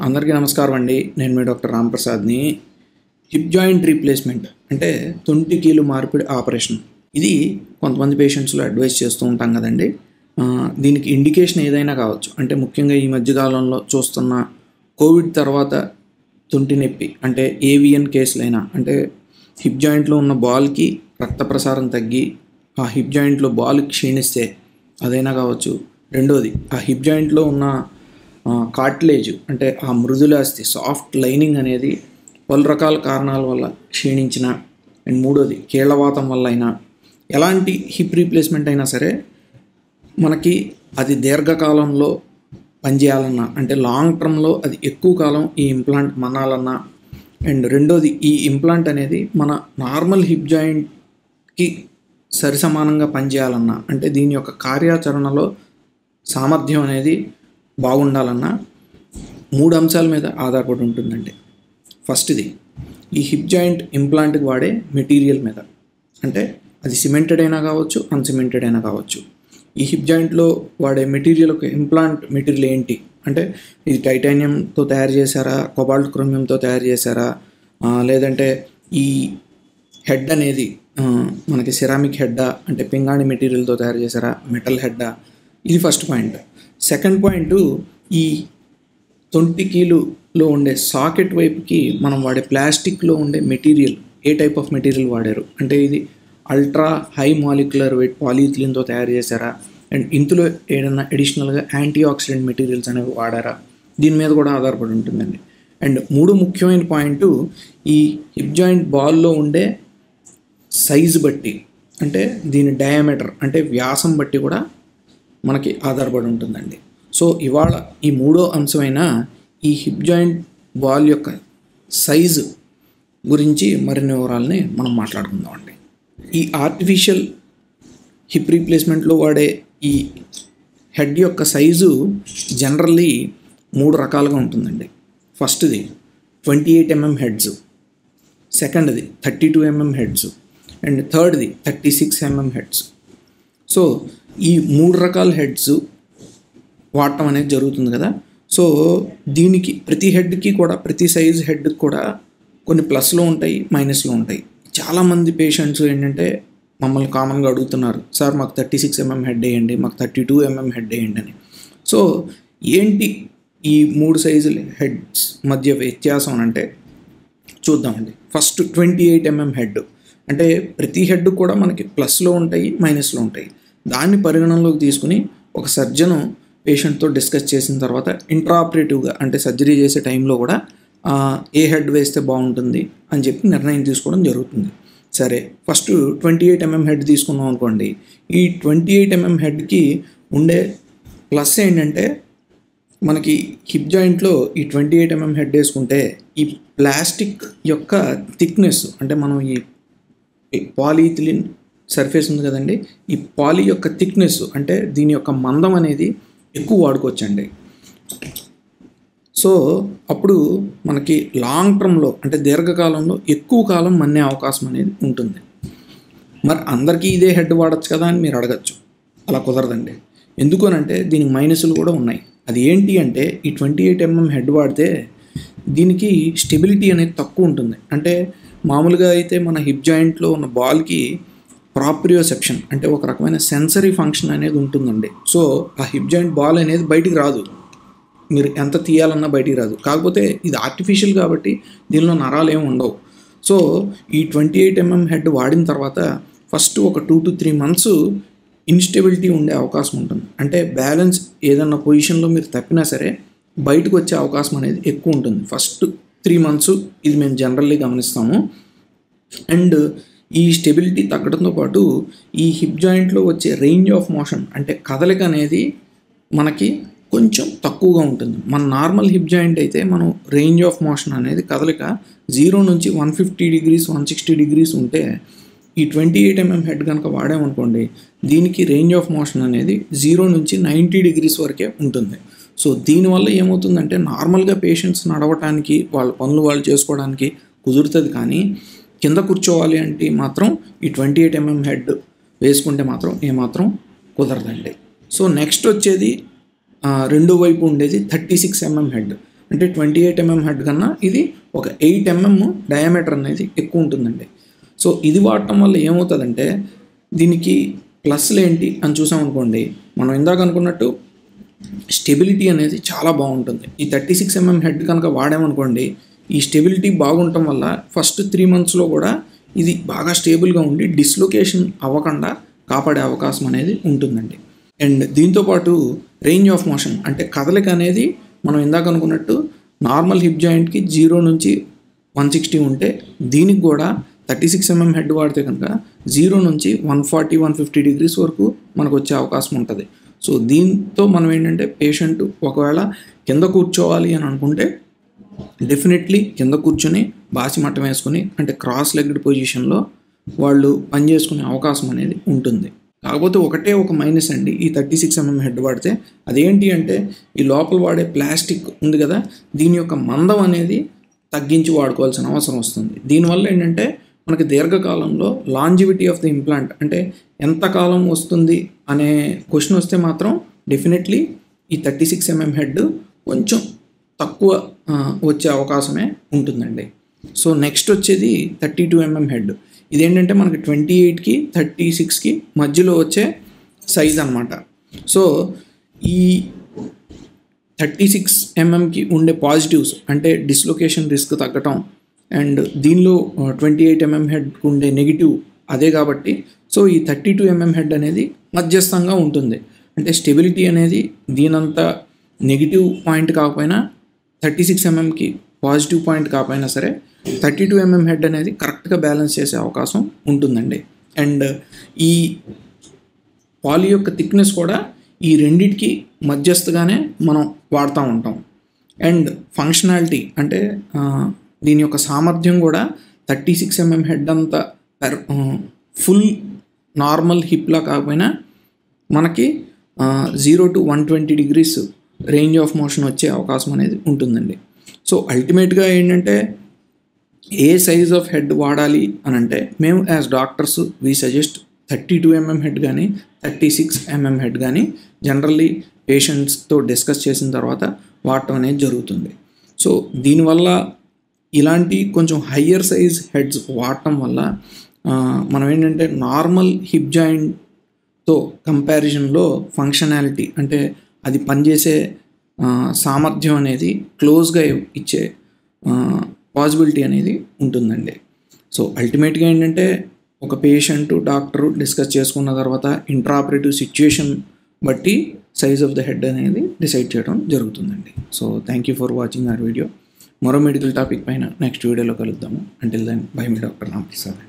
అందరికీ నమస్కారం అండి. నేను మీ డాక్టర్ రాంప్రసాద్ని. హిప్ జాయింట్ రీప్లేస్మెంట్ అంటే తొంటి కీలు మార్పిడి ఆపరేషన్. ఇది కొంతమంది పేషెంట్స్లో అడ్వైస్ చేస్తూ ఉంటాం కదండి. దీనికి ఇండికేషన్ ఏదైనా కావచ్చు. అంటే ముఖ్యంగా ఈ మధ్యకాలంలో చూస్తున్న కోవిడ్ తర్వాత తొంటి నొప్పి అంటే ఏవిఎన్ కేసులైనా, అంటే హిప్ జాయింట్లో ఉన్న బాల్కి రక్త ప్రసారం తగ్గి ఆ హిప్ జాయింట్లో బాల్ క్షీణిస్తే అదైనా కావచ్చు. రెండోది, ఆ హిప్ జాయింట్లో ఉన్న కార్టిలేజ్ అంటే ఆ మృదులాస్థి సాఫ్ట్ లైనింగ్ అనేది పలు రకాల కారణాల వల్ల క్షీణించిన, అండ్ మూడోది కీళ్ళవాతం వల్ల అయినా, ఎలాంటి హిప్ రీప్లేస్మెంట్ అయినా సరే మనకి అది దీర్ఘకాలంలో పనిచేయాలన్నా, అంటే లాంగ్ టర్మ్లో అది ఎక్కువ కాలం ఈ ఇంప్లాంట్ మనాలన్నా, అండ్ రెండోది ఈ ఇంప్లాంట్ అనేది మన నార్మల్ హిప్ జాయింట్కి సరిసమానంగా పనిచేయాలన్నా, అంటే దీని యొక్క కార్యాచరణలో సామర్థ్యం అనేది బాగుండాలన్నా 3 అంశాల మీద ఆధారపడి ఉంటుందండి. ఫస్ట్ది ఈ హిప్ జాయింట్ ఇంప్లాంట్కి వాడే మెటీరియల్ మీద, అంటే అది సిమెంటెడ్ అయినా కావచ్చు, అన్సిమెంటెడ్ అయినా కావచ్చు. ఈ హిప్ జాయింట్లో వాడే మెటీరియల్, ఒక ఇంప్లాంట్ మెటీరియల్ ఏంటి అంటే ఇది టైటానియంతో తయారు చేశారా, కోబాల్ట్ క్రోమియంతో తయారు చేశారా, లేదంటే ఈ హెడ్ అనేది మనకి సిరామిక్ హెడ్డా అంటే పింగాణి మెటీరియల్తో తయారు చేశారా, మెటల్ హెడ్డా, ఇది ఫస్ట్ పాయింట్. సెకండ్ పాయింట్, ఈ తొంటి కీలులో ఉండే సాకెట్ వైపుకి మనం వాడే ప్లాస్టిక్లో ఉండే material A type of material వాడారు, అంటే ఇది అల్ట్రా హై మాలిక్యులర్ వెయిట్ పాలిఇథిలిన్తో తయారు చేశారా, అండ్ ఇందులో ఏదైనా అడిషనల్గా యాంటీ ఆక్సిడెంట్ మెటీరియల్స్ అనేవి వాడారా, దీని మీద కూడా ఆధారపడి ఉంటుందండి. అండ్ 3 ముఖ్యమైన పాయింట్, ఈ హిప్ జాయింట్ బాల్లో ఉండే సైజు బట్టి, అంటే దీని డయామీటర్ అంటే వ్యాసం బట్టి కూడా మనకి ఆధారపడి ఉంటుందండి. సో ఇవాళ ఈ 3వ అంశమైన ఈ హిప్ జాయింట్ బాల్ యొక్క సైజు గురించి మరిన్ని వివరాలని మనం మాట్లాడుకుందామండి. ఈ ఆర్టిఫిషియల్ హిప్ రీప్లేస్మెంట్లో వాడే ఈ హెడ్ యొక్క సైజు జనరల్లీ 3 రకాలుగా ఉంటుందండి. ఫస్ట్ది 28 mm హెడ్స్, సెకండ్ది 32 mm హెడ్స్, అండ్ థర్డ్ది 36 mm హెడ్స్. సో ఈ 3 రకాల హెడ్స్ వాడటం అనేది జరుగుతుంది కదా. సో దీనికి ప్రతి హెడ్కి కూడా, ప్రతి సైజ్ హెడ్కి కూడా కొన్ని ప్లస్లో ఉంటాయి, మైనస్లో ఉంటాయి. చాలామంది పేషెంట్స్ ఏంటంటే మమ్మల్ని కామన్గా అడుగుతున్నారు, సార్ మాకు 36 mm హెడ్ వేయండి, మాకు 32 mm హెడ్ వేయండి అని. సో ఏంటి ఈ 3 సైజుల హెడ్స్ మధ్య వ్యత్యాసం అంటే చూద్దామండి. ఫస్ట్ 28 mm హెడ్ అంటే ప్రతి హెడ్ కూడా మనకి ప్లస్లో ఉంటాయి, మైనస్లో ఉంటాయి. దాన్ని పరిగణనలోకి తీసుకుని ఒక సర్జను పేషెంట్తో డిస్కస్ చేసిన తర్వాత ఇంట్రాఆపరేటివ్గా, అంటే సర్జరీ చేసే టైంలో కూడా ఏ హెడ్ వేస్తే బాగుంటుంది అని చెప్పి నిర్ణయం తీసుకోవడం జరుగుతుంది. సరే, ఫస్ట్ 28 mm హెడ్ తీసుకున్నాం అనుకోండి. ఈ 28 mm హెడ్కి ఉండే ప్లస్ ఏంటంటే, మనకి హిప్ జాయింట్లో ఈ 28 mm హెడ్ వేసుకుంటే ఈ ప్లాస్టిక్ యొక్క థిక్నెస్, అంటే మనం ఈ పాలిఇథిలిన్ సర్ఫేస్ ఉంది కదండి, ఈ పాలి యొక్క థిక్నెస్ అంటే దీని యొక్క మందం అనేది ఎక్కువ వాడుకోవచ్చండి. సో అప్పుడు మనకి లాంగ్ టర్మ్లో, అంటే దీర్ఘకాలంలో ఎక్కువ కాలం మన్నే అవకాశం అనేది ఉంటుంది. మరి అందరికీ ఇదే హెడ్ వాడచ్చు కదా అని మీరు అడగచ్చు. అలా కుదరదండి. ఎందుకు అనంటే దీనికి మైనస్లు కూడా ఉన్నాయి. అది ఏంటి అంటే, ఈ 28 mm హెడ్ వాడితే దీనికి స్టెబిలిటీ అనేది తక్కువ ఉంటుంది. అంటే మామూలుగా అయితే మన హిప్ జాయింట్లో ఉన్న బాల్కి ప్రాప్రియోసెప్షన్ అంటే ఒక రకమైన సెన్సరీ ఫంక్షన్ అనేది ఉంటుందండి. సో ఆ హిప్ జాయింట్ బాల్ అనేది బయటికి రాదు, మీరు ఎంత తీయాలన్నా బయటికి రాదు. కాకపోతే ఇది ఆర్టిఫిషియల్ కాబట్టి దీనిలో నరాలు ఏమి ఉండవు. సో ఈ 28 mm హెడ్ వాడిన తర్వాత ఫస్ట్ ఒక 2 to 3 months ఇన్స్టెబిలిటీ ఉండే అవకాశం ఉంటుంది. అంటే బ్యాలెన్స్ ఏదన్నా పొజిషన్లో మీరు తప్పినా సరే బయటకు వచ్చే అవకాశం అనేది ఎక్కువ ఉంటుంది ఫస్ట్ 3 months. ఇది మేము జనరల్లీ గమనిస్తాము. అండ్ ఈ స్టెబిలిటీ తగ్గడంతో పాటు ఈ హిప్ జాయింట్లో వచ్చే రేంజ్ ఆఫ్ మోషన్, అంటే కదలిక అనేది మనకి కొంచెం తక్కువగా ఉంటుంది. మన నార్మల్ హిప్ జాయింట్ అయితే మనం రేంజ్ ఆఫ్ మోషన్ అనేది కదలిక 0 నుంచి 150 degrees 160 degrees ఉంటే, ఈ 28 mm హెడ్ కనుక వాడామనుకోండి, దీనికి రేంజ్ ఆఫ్ మోషన్ అనేది 0 నుంచి 90 degrees వరకే ఉంటుంది. సో దీనివల్ల ఏమవుతుందంటే, నార్మల్గా పేషెంట్స్ నడవటానికి, వాళ్ళ పనులు వాళ్ళు చేసుకోవడానికి కుదురుతుంది, కానీ కింద కూర్చోవాలి అంటే మాత్రం ఈ 28 mm హెడ్ వేసుకుంటే మాత్రం ఏమాత్రం కుదరదండి. సో నెక్స్ట్ వచ్చేది రెండో వైపు ఉండేది 36 mm హెడ్. అంటే 28 mm హెడ్ కన్నా ఇది ఒక 8 mm డయామీటర్ అనేది ఎక్కువ ఉంటుందండి. సో ఇది వాడటం వల్ల ఏమవుతుందంటే దీనికి ప్లస్లు ఏంటి అని చూసామనుకోండి, మనం ఇందాక అనుకున్నట్టు స్టెబిలిటీ అనేది చాలా బాగుంటుంది. ఈ 36 mm హెడ్ కనుక వాడామనుకోండి, ఈ స్టెబిలిటీ బాగుండటం వల్ల ఫస్ట్ 3 monthsలో కూడా ఇది బాగా స్టేబుల్గా ఉండి డిస్లొకేషన్ అవ్వకుండా కాపాడే అవకాశం అనేది ఉంటుందండి. అండ్ దీంతోపాటు రేంజ్ ఆఫ్ మోషన్ అంటే కదలిక అనేది మనం ఇందాక అనుకున్నట్టు నార్మల్ హిప్ జాయింట్కి 0 నుంచి 160 ఉంటే దీనికి కూడా 36 mm హెడ్ వాడితే కనుక 0 నుంచి 140-150 degrees వరకు మనకు వచ్చే అవకాశం ఉంటుంది. సో దీంతో మనం ఏంటంటే పేషెంట్ ఒకవేళ కింద కూర్చోవాలి అని అనుకుంటే డెఫినెట్లీ కింద కూర్చొని బాసి మట్టం వేసుకొని అంటే క్రాస్ లెగ్డ్ పొజిషన్లో వాళ్ళు పని చేసుకునే అవకాశం అనేది ఉంటుంది. కాకపోతే ఒక మైనస్ అండి ఈ 36 mm హెడ్ వాడితే, అదేంటి అంటే ఈ లోపల వాడే ప్లాస్టిక్ ఉంది కదా, దీని యొక్క మందం అనేది తగ్గించి వాడుకోవాల్సిన అవసరం వస్తుంది. దీనివల్ల ఏంటంటే మనకి దీర్ఘకాలంలో లాంజివిటీ ఆఫ్ ది ఇంప్లాంట్ అంటే ఎంతకాలం వస్తుంది అనే క్వశ్చన్ వస్తే మాత్రం డెఫినెట్లీ ఈ 36 mm హెడ్ కొంచెం తక్కువ వచ్చే అవకాశమే ఉంటుందండి. సో నెక్స్ట్ వచ్చేది 32 mm హెడ్. ఇదేంటంటే మనకి 28కి 36కి మధ్యలో వచ్చే సైజ్ అనమాట. సో ఈ 36 mmకి ఉండే పాజిటివ్స్ అంటే డిస్లొకేషన్ రిస్క్ తగ్గటం అండ్ దీనిలో 28 mm హెడ్కి ఉండే నెగిటివ్ అదే కాబట్టి సో ఈ 32 mm హెడ్ అనేది మధ్యస్థంగా ఉంటుంది. అంటే స్టెబిలిటీ అనేది దీనంత నెగిటివ్ పాయింట్ కాకపోయినా 36 mmకి పాజిటివ్ పాయింట్ కాకపోయినా సరే 32 mm హెడ్ అనేది కరెక్ట్గా బ్యాలెన్స్ చేసే అవకాశం ఉంటుందండి. అండ్ ఈ పాలి యొక్క థిక్నెస్ కూడా ఈ రెండిటికి మధ్యస్థగానే మనం వాడుతూ ఉంటాం. అండ్ ఫంక్షనాలిటీ అంటే దీని యొక్క సామర్థ్యం కూడా 36 mm హెడ్ అంతా ఫుల్ నార్మల్ హిప్లా కాకపోయినా మనకి 0 to 120 degrees range of motion వచ్చే అవకాశం అనేది ఉంటుందండి. సో అల్టిమేట్గా ఏంటంటే ఏ సైజ్ ఆఫ్ హెడ్ వాడాలి అని అంటే మేము as doctors we suggest 32 mm head కానీ 36 mm హెడ్ కానీ జనరల్లీ పేషెంట్స్తో డిస్కస్ చేసిన తర్వాత వాడటం అనేది జరుగుతుంది. సో దీనివల్ల ఇలాంటి కొంచెం హయ్యర్ సైజ్ హెడ్స్ వాడటం వల్ల మనం ఏంటంటే నార్మల్ హిప్ జాయింట్తో కంపారిజన్లో ఫంక్షనాలిటీ అంటే అది పనిచేసే సామర్థ్యం అనేది క్లోజ్గా ఇచ్చే పాసిబిలిటీ అనేది ఉంటుందండి. సో అల్టిమేట్గా ఏంటంటే ఒక పేషెంట్ డాక్టరు డిస్కస్ చేసుకున్న తర్వాత ఇంట్రాపరేటివ్ సిచ్యుయేషన్ బట్టి సైజ్ ఆఫ్ ద హెడ్ అనేది డిసైడ్ చేయడం జరుగుతుందండి. So thank you for watching our video. మరో మెడికల్ టాపిక్ పైన నెక్స్ట్ వీడియోలో కలుద్దాము. అంటిల్ దెన్ బై మీ డాక్టర్ రామ్ ప్రసాద్.